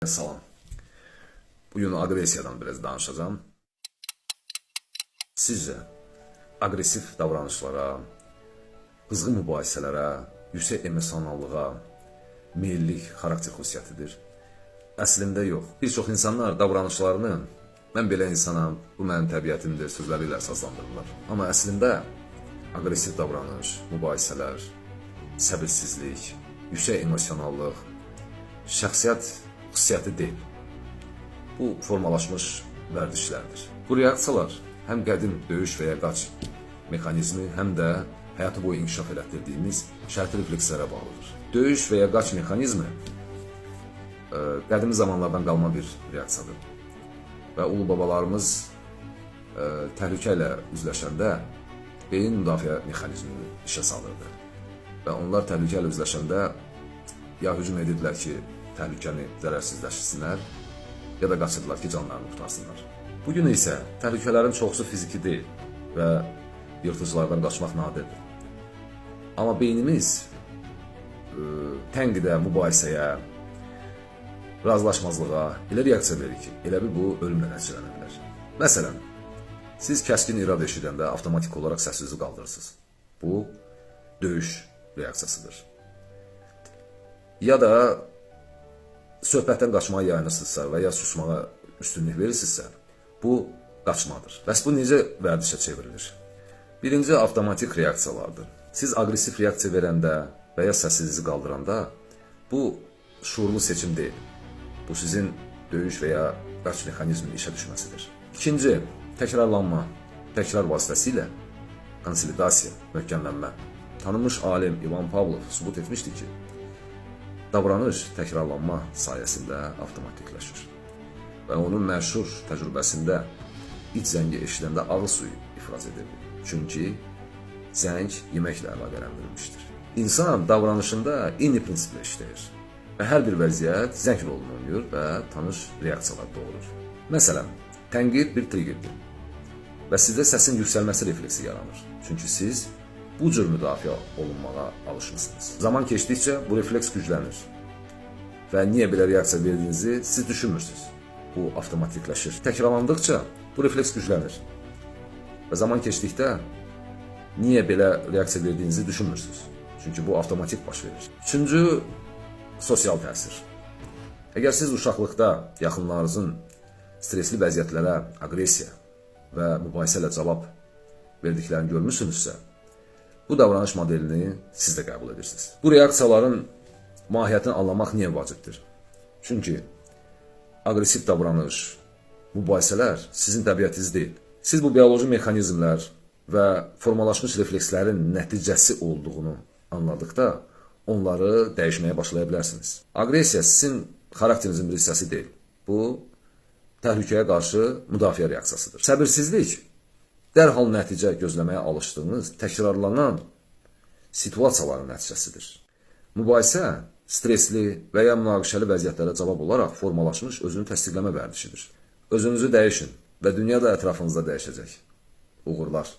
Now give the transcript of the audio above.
Salam. Bugün agresiyadan biraz danışacağım. Sizcə agresif davranışlara, qızğın mübahisələrə, yüksək emosionallığa meyillik xarakter xüsusiyyətidir? Əslində yox. Bir çox insanlar davranışlarını mən belə insanam, bu mənim təbiətimdir sözləri ilə əsaslandırırlar. Amma əslində agresif davranış, mübahisələr, səbirsizlik, yüksək emosionallıq şəxsiyyət xüsusiyyəti deyil. Bu formalaşmış vərdişlərdir. Bu reaksiyalar həm qədim döyüş və ya qaç mexanizmi, həm də həyatı boyu inkişaf elətdirdiyimiz şərti reflekslərə bağlıdır. Döyüş və ya qaç mexanizmi qədimi zamanlardan qalma bir reaksiyadır. Və ulu babalarımız təhlükə ilə üzləşəndə beyin müdafiə mexanizmini işə salırdı. Və onlar təhlükə ilə üzləşəndə ya hücum edirdilər ki, təhlükəni zərərsizləşsinlər, ya da qaçırdılar ki, canlarını qurtarsınlar. Bugün isə təhlükələrin çoxusu fiziki deyil və yırtıcılardan qaçmaq nadirdir. Amma beynimiz tənqidə, mübahisəyə, razılaşmazlığa elə reaksiya verir ki, elə bir bu ölümlə nəticələnə bilər. Məsələn, siz kəskin iradə eşidəndə avtomatik olaraq səsinizi qaldırırsınız. Bu, döyüş reaksiyasıdır. Ya da söhbətdən qaçmağa yayınırsınızsa və ya susmağa üstünlük verirsinizsə, bu qaçmadır. Bəs bu necə vərdişə çevrilir? Birinci avtomatik reaksiyalardır. Siz aqressiv reaksiya verəndə və ya səsinizi qaldıranda bu şuurlu seçim deyil. Bu sizin döyüş və ya qaç mexanizminin işə düşməsidir. İkinci, təkrarlanma. Təkrar vasitəsilə konsolidasiya, möhkəmlənmə. Tanınmış alim İvan Pavlov sübut etmişdi ki, davranış təkrarlanma sayəsində avtomatikləşir. Və onun məşhur təcrübəsində iç zəngi eşidəndə ağız suyu ifraz edirdi. Çünki zəng yeməklə əlaqələndirilmişdir. İnsan davranışında eyni prinsiplə işləyir və hər bir vəziyyət zəng rolunu oynayır və tanış reaksiyalar doğurur. Məsələn, tənqid bir triggerdir və sizdə səsin yüksəlməsi refleksi yaranır. Çünki siz bu cür müdafiə olunmağa alışmısınız. Zaman keçdikcə bu refleks güclənir və niyə belə reaksiya verdiyinizi siz düşünmürsünüz. Bu avtomatikləşir. Təkrarlandıqca bu refleks güclənir və zaman keçdikdə niyə belə reaksiya verdiyinizi düşünmürsünüz. Çünki bu avtomatik baş verir. Üçüncü, sosial təsir. Əgər siz uşaqlıqda yaxınlarınızın stresli vəziyyətlərə aqressiya və mübahisə ilə cavab verdiklərini görmüsünüzsə, bu davranış modelini siz də qəbul edirsiniz. Bu reaksiyaların mahiyyətini anlamaq niyə vacibdir? Çünki aqressiv davranış, mübahisələr sizin təbiətiniz deyil. Siz bu bioloji mexanizmlər və formalaşmış reflekslərin nəticəsi olduğunu anladıqda onları dəyişməyə başlaya bilərsiniz. Aqressiya sizin xarakterinizin bir hissəsi deyil. Bu, təhlükəyə qarşı müdafiə reaksiyasıdır. Səbirsizlik, dərhal nəticə gözləməyə alışdığınız təkrarlanan situasiyaların nəticəsidir. Mübahisə stresli və ya münaqişəli vəziyyətlərə cavab olaraq formalaşmış özünü təsdiqləmə vərdişidir. Özünüzü dəyişin və dünya da ətrafınızda dəyişəcək. Uğurlar.